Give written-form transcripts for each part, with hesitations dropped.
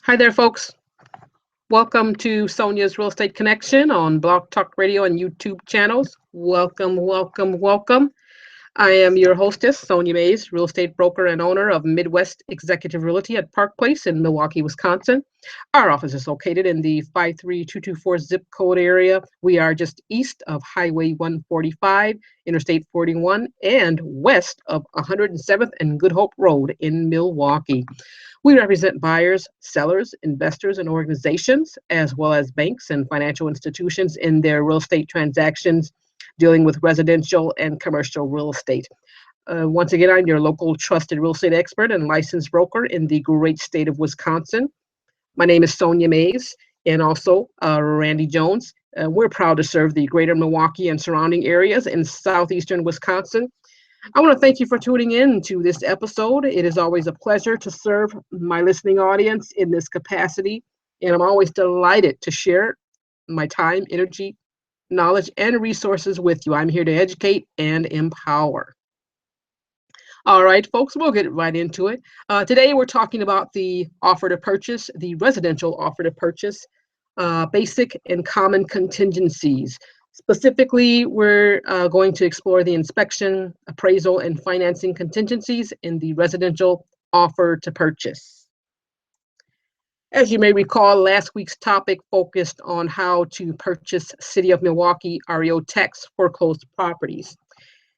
Hi there, folks. Welcome to Sonia's Real Estate Connection on Blog Talk Radio and YouTube channels. Welcome, welcome, welcome. I am your hostess, Sonia Mays, real estate broker and owner of Midwest Executive Realty at Park Place in Milwaukee, Wisconsin. Our office is located in the 53224 zip code area. We are just east of Highway 145, Interstate 41, and west of 107th and Good Hope Road in Milwaukee. We represent buyers, sellers, investors, and organizations, as well as banks and financial institutions in their real estate transactions dealing with residential and commercial real estate. Once again, I'm your local trusted real estate expert and licensed broker in the great state of Wisconsin. My name is Sonia Mays and also Randy Jones. We're proud to serve the greater Milwaukee and surrounding areas in southeastern Wisconsin. I want to thank you for tuning in to this episode. It is always a pleasure to serve my listening audience in this capacity, and I'm always delighted to share my time, energy, knowledge, and resources with you. I'm here to educate and empower. All right, folks, we'll get right into it. Today, we're talking about the offer to purchase, the residential offer to purchase, basic and common contingencies. Specifically, we're going to explore the inspection, appraisal, and financing contingencies in the residential offer to purchase. As you may recall, last week's topic focused on how to purchase City of Milwaukee REO tax foreclosed properties.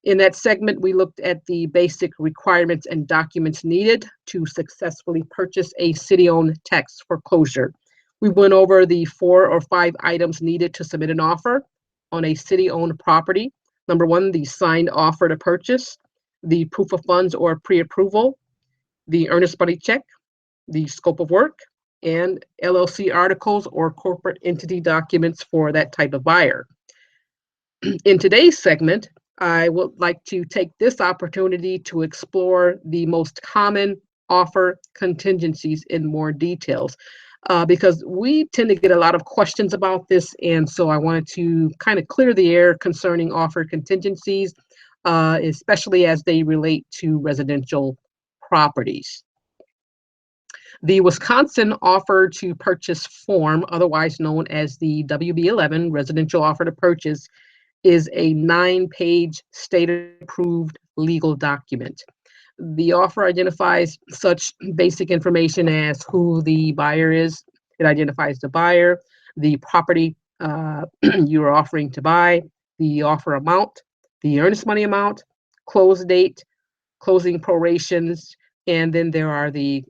In that segment, we looked at the basic requirements and documents needed to successfully purchase a city-owned tax foreclosure. We went over the 4 or 5 items needed to submit an offer on a city-owned property. Number 1, the signed offer to purchase, the proof of funds or pre-approval, the earnest money check, the scope of work, and LLC articles or corporate entity documents for that type of buyer. In today's segment, I would like to take this opportunity to explore the most common offer contingencies in more details. Because we tend to get a lot of questions about this, and so I wanted to kind of clear the air concerning offer contingencies, especially as they relate to residential properties. The Wisconsin Offer to Purchase Form, otherwise known as the WB11 Residential Offer to Purchase, is a 9-page state-approved legal document. The offer identifies such basic information as who the buyer is. It identifies the buyer, the property you are offering to buy, the offer amount, the earnest money amount, close date, closing prorations, and then there are the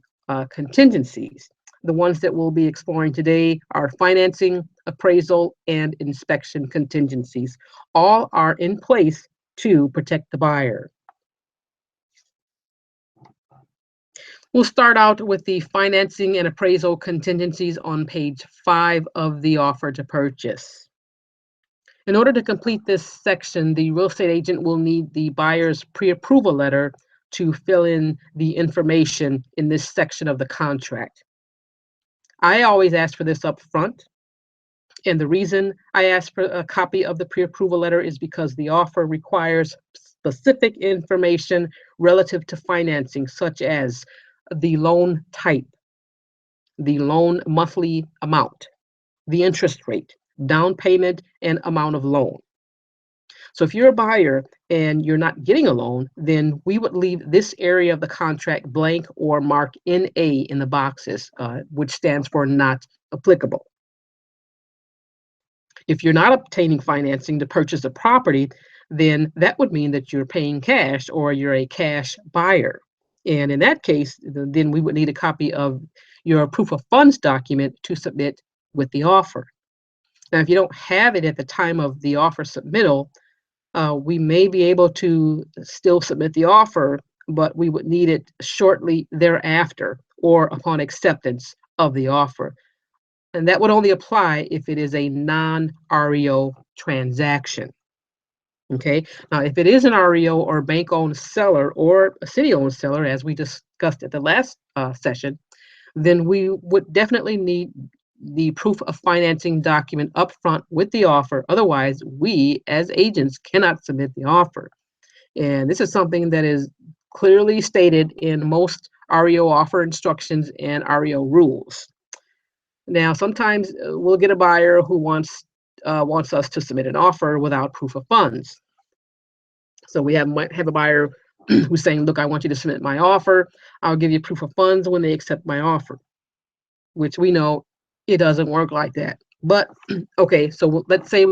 contingencies. The ones that we'll be exploring today are financing, appraisal, and inspection contingencies. All are in place to protect the buyer. We'll start out with the financing and appraisal contingencies on page 5 of the offer to purchase. In order to complete this section, the real estate agent will need the buyer's pre-approval letter to fill in the information in this section of the contract. I always ask for this up front, and the reason I ask for a copy of the pre-approval letter is because the offer requires specific information relative to financing, such as the loan type, the loan monthly amount, the interest rate, down payment, and amount of loan. So if you're a buyer and you're not getting a loan, then we would leave this area of the contract blank or mark NA in the boxes, which stands for not applicable. If you're not obtaining financing to purchase a property, then that would mean that you're paying cash or you're a cash buyer. And in that case, then we would need a copy of your proof of funds document to submit with the offer. Now, if you don't have it at the time of the offer submittal, we may be able to still submit the offer, but we would need it shortly thereafter or upon acceptance of the offer. And that would only apply if it is a non-REO transaction. Okay, now if it is an REO or bank-owned seller or a city-owned seller, as we discussed at the last session, then we would definitely need the proof of financing document up front with the offer. Otherwise, we as agents cannot submit the offer. And this is something that is clearly stated in most REO offer instructions and REO rules. Now, sometimes we'll get a buyer who wants us to submit an offer without proof of funds. So might have a buyer who's saying, look, I want you to submit my offer. I'll give you proof of funds when they accept my offer, which we know it doesn't work like that. But okay, so let's say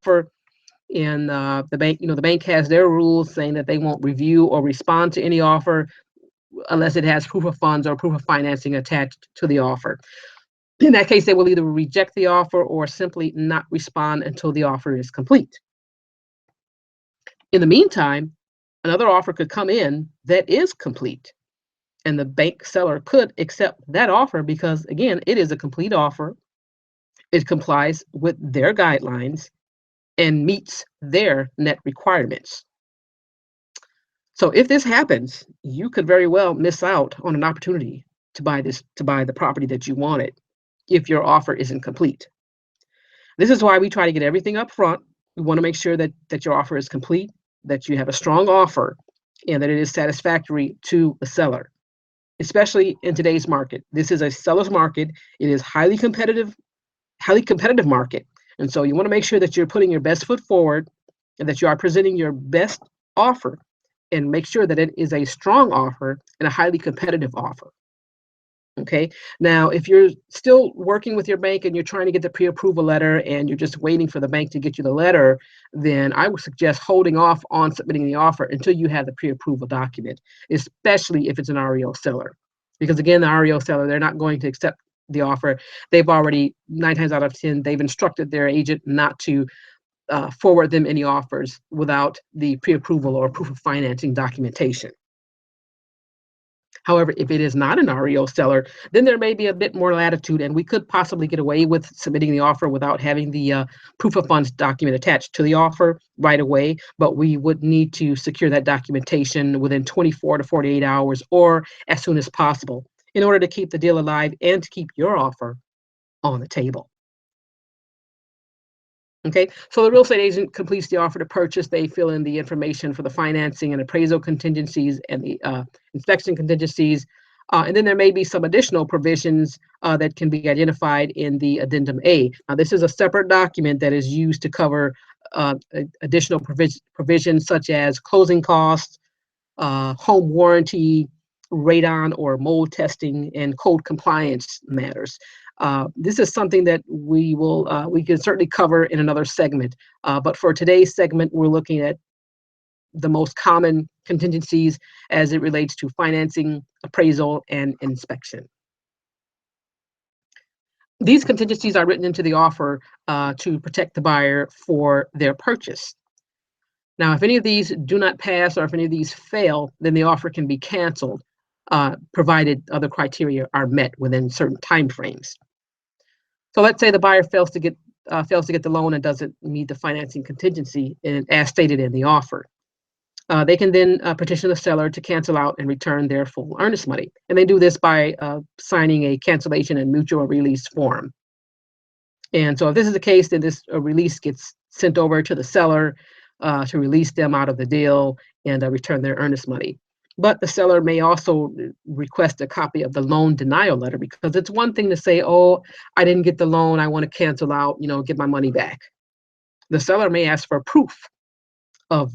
for in the bank, the bank has their rules saying that they won't review or respond to any offer unless it has proof of funds or proof of financing attached to the offer. In that case, they will either reject the offer or simply not respond until the offer is complete. In the meantime, another offer could come in that is complete, and the bank seller could accept that offer because, again, it is a complete offer. It complies with their guidelines and meets their net requirements. So if this happens, you could very well miss out on an opportunity to buy the property that you wanted if your offer isn't complete. This is why we try to get everything up front. We want to make sure that your offer is complete, that you have a strong offer, and that it is satisfactory to the seller, especially in today's market. This is a seller's market. It is highly competitive market. And so you want to make sure that you're putting your best foot forward and that you are presenting your best offer, and make sure that it is a strong offer and a highly competitive offer. Okay. Now, if you're still working with your bank and you're trying to get the pre-approval letter and you're just waiting for the bank to get you the letter, then I would suggest holding off on submitting the offer until you have the pre-approval document, especially if it's an REO seller. Because again, the REO seller, they're not going to accept the offer. They've already, 9 times out of 10, they've instructed their agent not to forward them any offers without the pre-approval or proof of financing documentation. However, if it is not an REO seller, then there may be a bit more latitude, and we could possibly get away with submitting the offer without having the proof of funds document attached to the offer right away. But we would need to secure that documentation within 24 to 48 hours or as soon as possible in order to keep the deal alive and to keep your offer on the table. Okay, so the real estate agent completes the offer to purchase. They fill in the information for the financing and appraisal contingencies and the inspection contingencies. And then there may be some additional provisions that can be identified in the Addendum A. Now, this is a separate document that is used to cover additional provisions such as closing costs, home warranty, radon or mold testing, and code compliance matters. This is something that we can certainly cover in another segment. But for today's segment, we're looking at the most common contingencies as it relates to financing, appraisal, and inspection. These contingencies are written into the offer to protect the buyer for their purchase. Now, if any of these do not pass or if any of these fail, then the offer can be canceled, provided other criteria are met within certain timeframes. So let's say the buyer fails to get the loan and doesn't meet the financing contingency as stated in the offer. They can then petition the seller to cancel out and return their full earnest money. And they do this by signing a cancellation and mutual release form. And so if this is the case, then this release gets sent over to the seller to release them out of the deal and return their earnest money. But the seller may also request a copy of the loan denial letter, because it's one thing to say, oh, I didn't get the loan, I want to cancel out, get my money back. The seller may ask for proof of,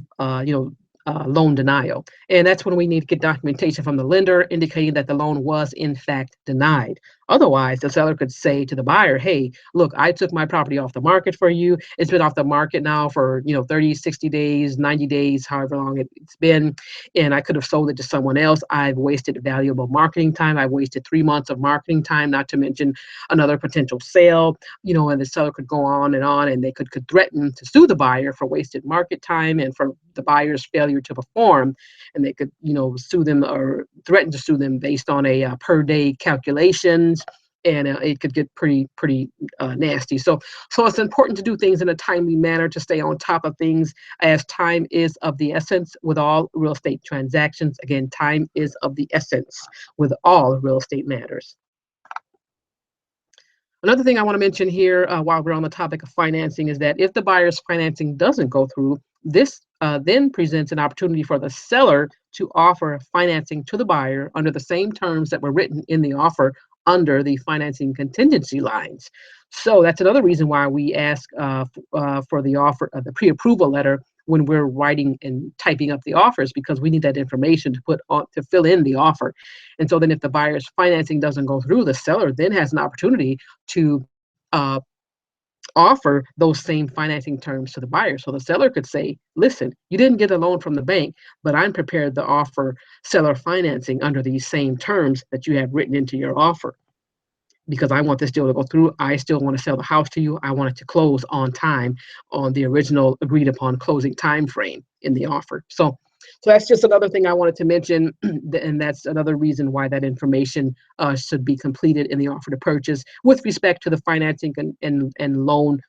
loan denial. And that's when we need to get documentation from the lender indicating that the loan was in fact denied. Otherwise, the seller could say to the buyer, hey, look, I took my property off the market for you. It's been off the market now for, 30, 60 days, 90 days, however long it's been. And I could have sold it to someone else. I've wasted valuable marketing time. I've wasted 3 months of marketing time, not to mention another potential sale, and the seller could go on, and they could threaten to sue the buyer for wasted market time and for the buyer's failure to perform. And they could, sue them or threaten to sue them based on a per day calculations. And it could get pretty nasty. So it's important to do things in a timely manner to stay on top of things, as time is of the essence with all real estate transactions. Again, time is of the essence with all real estate matters. Another thing I want to mention here while we're on the topic of financing is that if the buyer's financing doesn't go through, this then presents an opportunity for the seller to offer financing to the buyer under the same terms that were written in the offer under the financing contingency lines. So that's another reason why we ask for the offer, the pre-approval letter when we're writing and typing up the offers, because we need that information to put on to fill in the offer. And so then if the buyer's financing doesn't go through, the seller then has an opportunity to offer those same financing terms to the buyer. So the seller could say, listen, you didn't get a loan from the bank, but I'm prepared to offer seller financing under these same terms that you have written into your offer, because I want this deal to go through. I still want to sell the house to you. I want it to close on time on the original agreed upon closing time frame in the offer. So that's just another thing I wanted to mention, and that's another reason why that information should be completed in the offer to purchase with respect to the financing and loan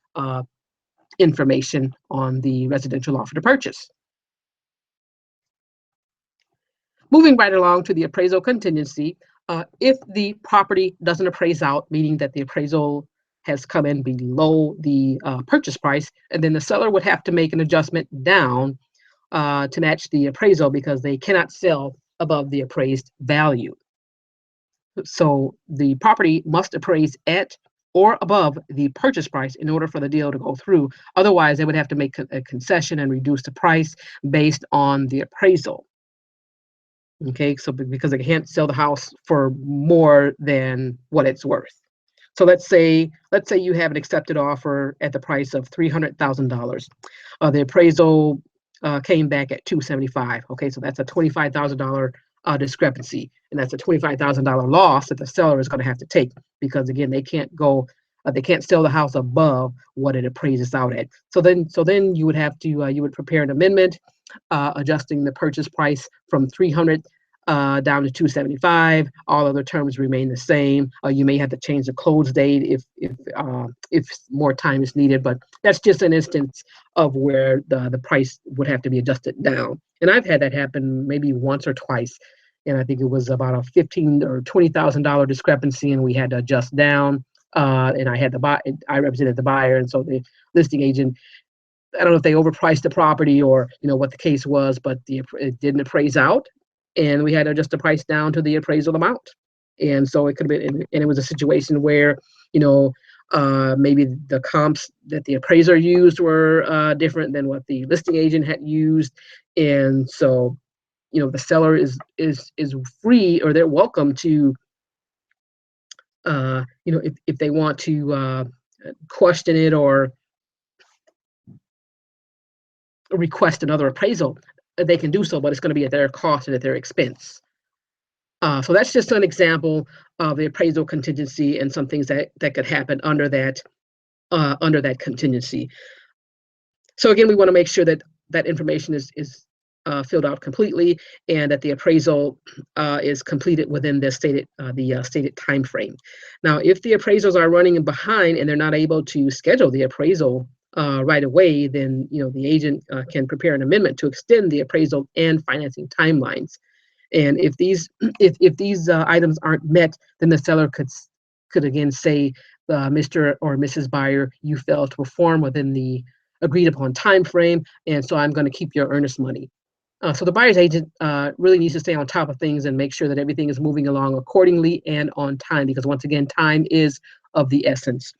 information on the residential offer to purchase. Moving right along to the appraisal contingency, if the property doesn't appraise out, meaning that the appraisal has come in below the purchase price, and then the seller would have to make an adjustment down to match the appraisal, because they cannot sell above the appraised value. So the property must appraise at or above the purchase price in order for the deal to go through. Otherwise, they would have to make a concession and reduce the price based on the appraisal. Okay, so because they can't sell the house for more than what it's worth. So let's say you have an accepted offer at the price of $300,000. The appraisal came back at $275,000. Okay, so that's a $25,000 discrepancy, and that's a $25,000 loss that the seller is going to have to take, because again, they can't sell the house above what it appraises out at. So then you would have to you would prepare an amendment adjusting the purchase price from 300 down to 275. All other terms remain the same. You may have to change the close date if more time is needed, but that's just an instance of where the price would have to be adjusted down. And I've had that happen maybe once or twice, and I think it was about a $15,000 or $20,000 discrepancy, and we had to adjust down. And I represented the buyer, and so the listing agent, I don't know if they overpriced the property or what the case was, but it didn't appraise out, and we had to adjust the price down to the appraisal amount. And so it could have been, and it was a situation where maybe the comps that the appraiser used were different than what the listing agent had used, and so the seller is free, or they're welcome to if they want to question it or request another appraisal, they can do so, but it's going to be at their cost and at their expense. So that's just an example of the appraisal contingency and some things that could happen under that contingency. So again, we want to make sure that that information is filled out completely, and that the appraisal is completed within the stated time frame. Now, if the appraisals are running behind and they're not able to schedule the appraisal right away, then the agent can prepare an amendment to extend the appraisal and financing timelines. And if these items aren't met, then the seller could again say, Mr. or Mrs. Buyer, you failed to perform within the agreed upon time frame, and so I'm going to keep your earnest money. So the buyer's agent really needs to stay on top of things and make sure that everything is moving along accordingly and on time, because once again, time is of the essence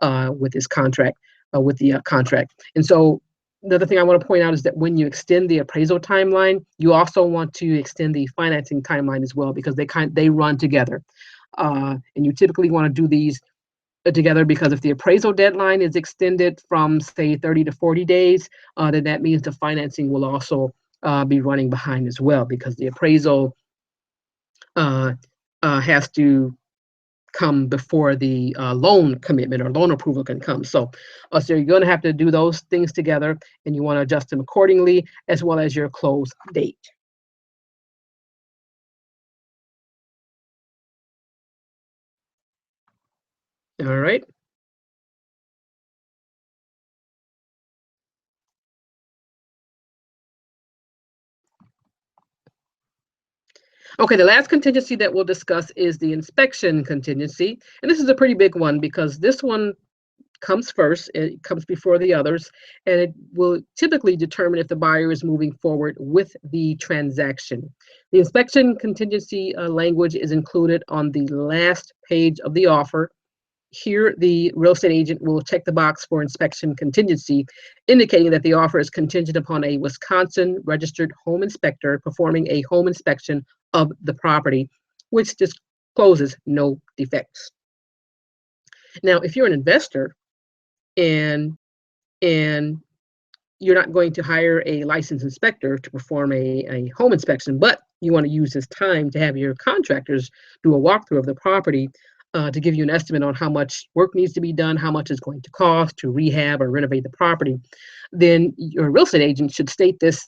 with this contract, with the contract. And so the other thing I want to point out is that when you extend the appraisal timeline, you also want to extend the financing timeline as well, because they run together. And you typically want to do these together, because if the appraisal deadline is extended from say 30 to 40 days, then that means the financing will also be running behind as well, because the appraisal has to come before the loan commitment or loan approval can come. So you're going to have to do those things together, and you want to adjust them accordingly, as well as your close date. All right. Okay, the last contingency that we'll discuss is the inspection contingency. And this is a pretty big one, because this one comes first. It comes before the others, and it will typically determine if the buyer is moving forward with the transaction. The inspection contingency language is included on the last page of the offer. Here, the real estate agent will check the box for inspection contingency, indicating that the offer is contingent upon a Wisconsin registered home inspector performing a home inspection of the property, which discloses no defects. Now, if you're an investor and and you're not going to hire a licensed inspector to perform a home inspection, but you want to use this time to have your contractors do a walkthrough of the property to give you an estimate on how much work needs to be done, how much it's going to cost to rehab or renovate the property, then your real estate agent should state this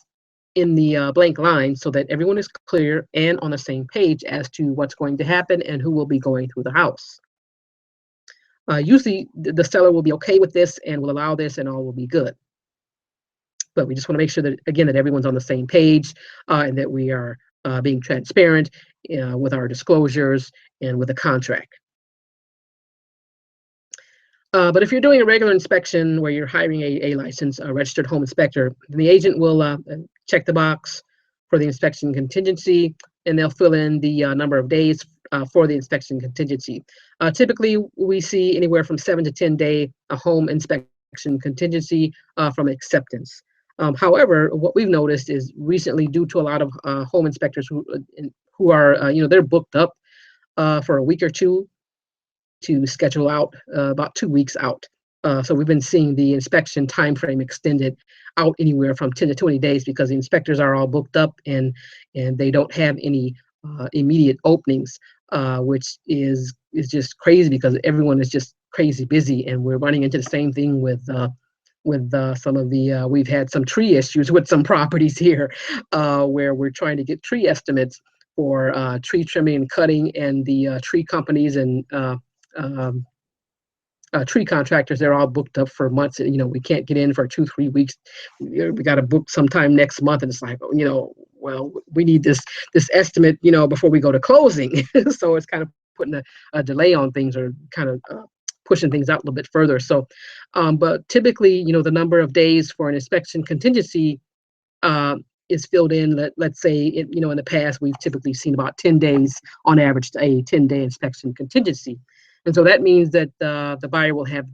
in the blank line so that everyone is clear and on the same page as to what's going to happen and who will be going through the house. Usually the seller will be okay with this and will allow this and all will be good. But we just want to make sure that, again, that everyone's on the same page and that we are being transparent with our disclosures and with the contract. But if you're doing a regular inspection where you're hiring a licensed registered home inspector, then the agent will check the box for the inspection contingency, and they'll fill in the number of days for the inspection contingency. Typically, we see anywhere from 7 to 10 day home inspection contingency from acceptance. However, what we've noticed is recently, due to a lot of home inspectors who are, they're booked up for a week or two to schedule out about 2 weeks out. So we've been seeing the inspection time frame extended out anywhere from 10 to 20 days because the inspectors are all booked up and they don't have any immediate openings, which is just crazy because everyone is just crazy busy, and we're running into the same thing with some of the we've had some tree issues with some properties here where we're trying to get tree estimates for tree trimming and cutting, and the tree companies and tree contractors, they're all booked up for months. We can't get in for 2-3 weeks. We got to book sometime next month, and it's like, well, we need this estimate, before we go to closing. So it's kind of putting a delay on things, or kind of pushing things out a little bit further. So, but typically, the number of days for an inspection contingency is filled in. Let's say, in the past, we've typically seen about 10 days on average, a 10-day inspection contingency. And so that means that the buyer will have,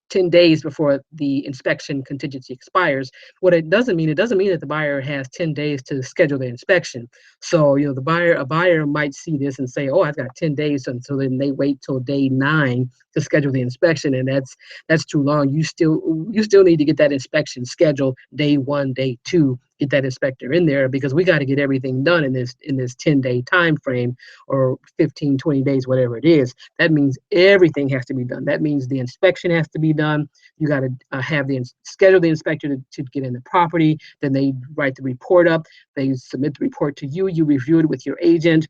10 days before the inspection contingency expires. What it doesn't mean that the buyer has 10 days to schedule the inspection. So, a buyer might see this and say, oh, I've got 10 days. And so then they wait till day 9 to schedule the inspection. And that's too long. You still need to get that inspection scheduled day 1, day 2, get that inspector in there, because we got to get everything done in this 10-day time frame, or 15, 20 days, whatever it is. That means everything has to be done. That means the inspection has to be done. You got to schedule the inspector to get in the property. Then they write the report up. They submit the report to you. You review it with your agent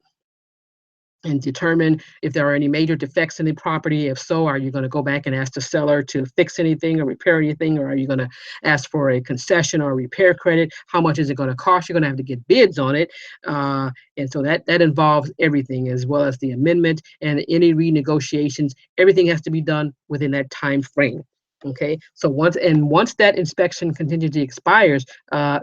and determine if there are any major defects in the property. If so, are you going to go back and ask the seller to fix anything or repair anything, or are you going to ask for a concession or a repair credit? How much is it going to cost? You're going to have to get bids on it, and so that involves everything, as well as the amendment and any renegotiations. Everything has to be done within that time frame. Okay, so once that inspection contingency expires,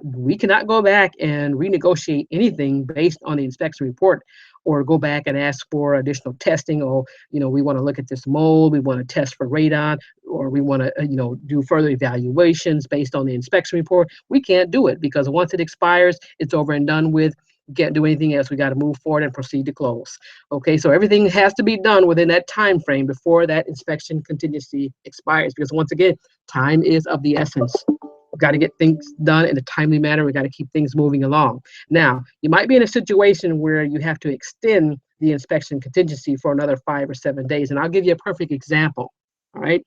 we cannot go back and renegotiate anything based on the inspection report, or go back and ask for additional testing. Or, we want to look at this mold, we want to test for radon, or we want to, do further evaluations based on the inspection report. We can't do it, because once it expires, it's over and done with. Can't do anything else. We got to move forward and proceed to close. Okay, so everything has to be done within that time frame before that inspection contingency expires, because once again, time is of the essence. We've got to get things done in a timely manner. We got to keep things moving along. Now, you might be in a situation where you have to extend the inspection contingency for another 5 or 7 days, and I'll give you a perfect example. All right,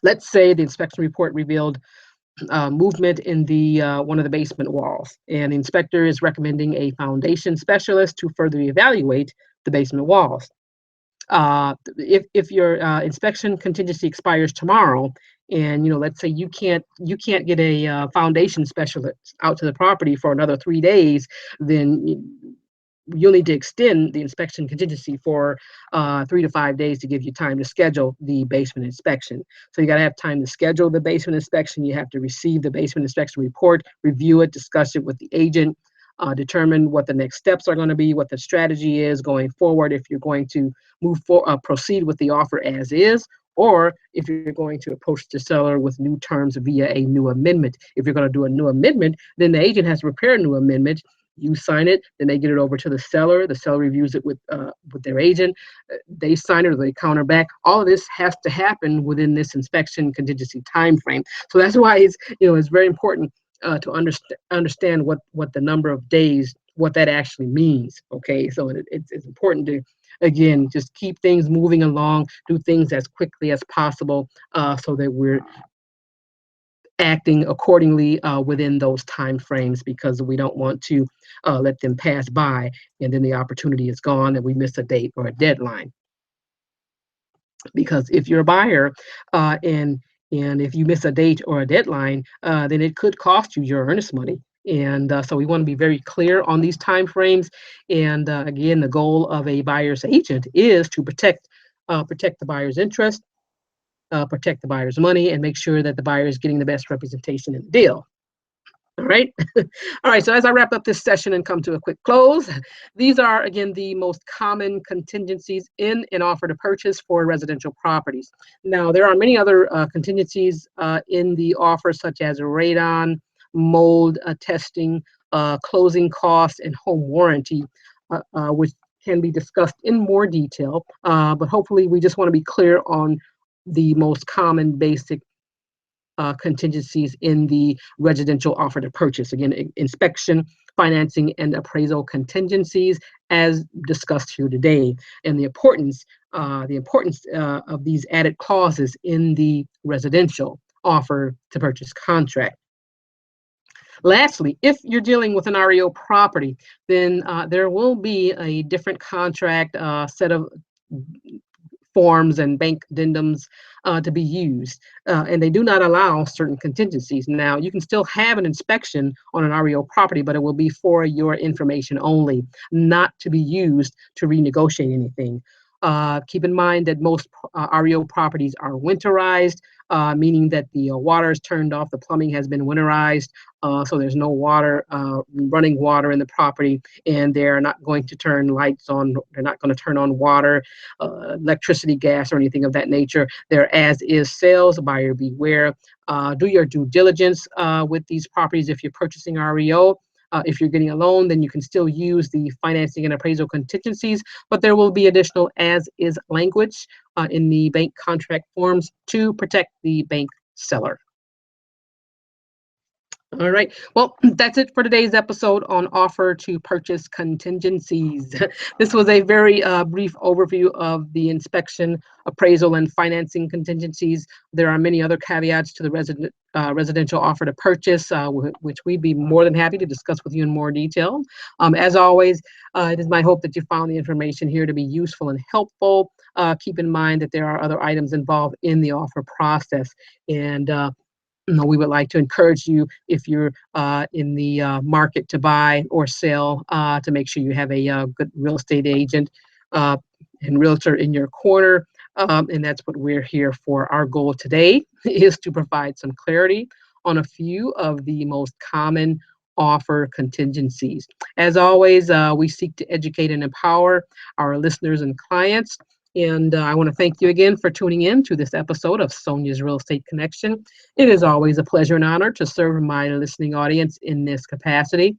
let's say the inspection report revealed movement in the one of the basement walls, and the inspector is recommending a foundation specialist to further evaluate the basement walls. If your inspection contingency expires tomorrow, and let's say you can't get a foundation specialist out to the property for another 3 days, then you'll need to extend the inspection contingency for 3 to 5 days to give you time to schedule the basement inspection. So you got to have time to schedule the basement inspection. You have to receive the basement inspection report, review it, discuss it with the agent, determine what the next steps are going to be, what the strategy is going forward, if you're going to proceed with the offer as is, or if you're going to approach the seller with new terms via a new amendment. If you're going to do a new amendment, then the agent has to prepare a new amendment. You sign it, then they get it over to the seller. The seller reviews it with their agent. They sign it or they counter back. All of this has to happen within this inspection contingency time frame. So that's why it's very important to understand what the number of days, what that actually means. Okay, so it's important to, again, just keep things moving along, do things as quickly as possible, so that we're acting accordingly within those time frames, because we don't want to let them pass by and then the opportunity is gone and we miss a date or a deadline. Because if you're a buyer and if you miss a date or a deadline, then it could cost you your earnest money. And so we want to be very clear on these time frames. And again, the goal of a buyer's agent is to protect the buyer's interest, protect the buyer's money, and make sure that the buyer is getting the best representation in the deal. All right. All right. So as I wrap up this session and come to a quick close, these are, again, the most common contingencies in an offer to purchase for residential properties. Now, there are many other contingencies in the offer, such as radon, mold testing, closing costs, and home warranty, which can be discussed in more detail. But hopefully, we just want to be clear on the most common basic contingencies in the residential offer to purchase. Again, inspection, financing, and appraisal contingencies, as discussed here today, and the importance of these added clauses in the residential offer to purchase contract. Lastly, if you're dealing with an REO property, then there will be a different contract set of forms and bank addendums to be used, and they do not allow certain contingencies. Now, you can still have an inspection on an REO property, but it will be for your information only, not to be used to renegotiate anything. Keep in mind that most REO properties are winterized, meaning that the water is turned off, the plumbing has been winterized, so there's no water, running water in the property, and they're not going to turn lights on, they're not going to turn on water, electricity, gas, or anything of that nature. They're as-is sales, buyer beware. Do your due diligence with these properties if you're purchasing REO. If you're getting a loan, then you can still use the financing and appraisal contingencies, but there will be additional as-is language in the bank contract forms to protect the bank seller. All right. Well, that's it for today's episode on offer to purchase contingencies. This was a very brief overview of the inspection, appraisal, and financing contingencies. There are many other caveats to the residential offer to purchase, which we'd be more than happy to discuss with you in more detail. As always, it is my hope that you found the information here to be useful and helpful. Keep in mind that there are other items involved in the offer process, and we would like to encourage you, if you're in the market to buy or sell, to make sure you have a good real estate agent and realtor in your corner. And that's what we're here for. Our goal today is to provide some clarity on a few of the most common offer contingencies. As always, we seek to educate and empower our listeners and clients. And I want to thank you again for tuning in to this episode of Sonia's Real Estate Connection. It is always a pleasure and honor to serve my listening audience in this capacity.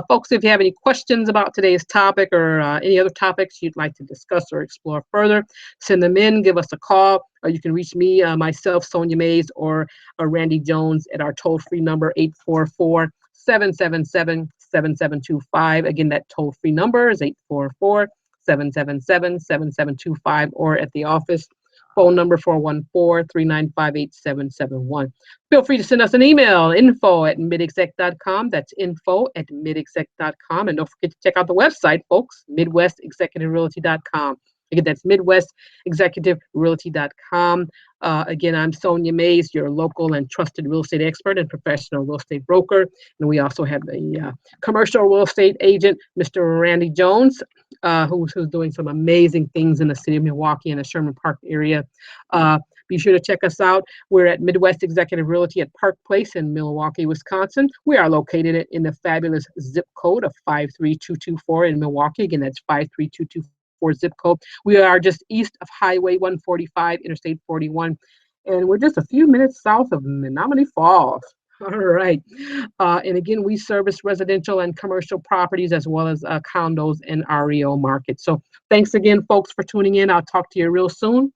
Folks, if you have any questions about today's topic or any other topics you'd like to discuss or explore further, send them in, give us a call, or you can reach me, myself, Sonia Mays, or Randy Jones at our toll-free number, 844-777-7725. Again, that toll-free number is 844-777-7725, or at the office phone number 414-395-8771. Feel free to send us an email, info@midexec.com. That's info@midexec.com. And don't forget to check out the website, folks, midwestexecutiverealty.com. Again, that's MidwestExecutiveRealty.com. Again, I'm Sonia Mays, your local and trusted real estate expert and professional real estate broker. And we also have the commercial real estate agent, Mr. Randy Jones, who's doing some amazing things in the city of Milwaukee and the Sherman Park area. Be sure to check us out. We're at Midwest Executive Realty at Park Place in Milwaukee, Wisconsin. We are located in the fabulous zip code of 53224 in Milwaukee. Again, that's 53224 zip code. We are just east of Highway 145, Interstate 41, and we're just a few minutes south of Menominee Falls. All right. And again, we service residential and commercial properties as well as condos and REO markets. So thanks again, folks, for tuning in. I'll talk to you real soon.